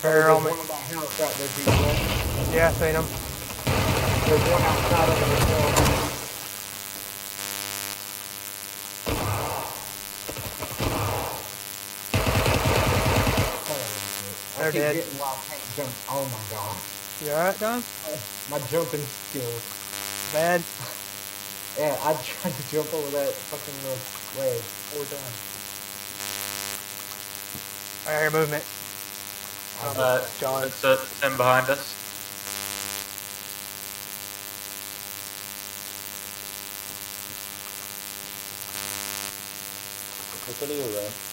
Bear there's on me. one in that house right there, people. Yeah, I seen him. There's one outside of it as well. I They're keep dead. getting why I can't jump. Oh my god. You alright, Don? My jumping skills. Bad. Yeah, I tried to jump over that fucking little ledge 4 times. I hear movement. John. It's them behind us. Look at you, though.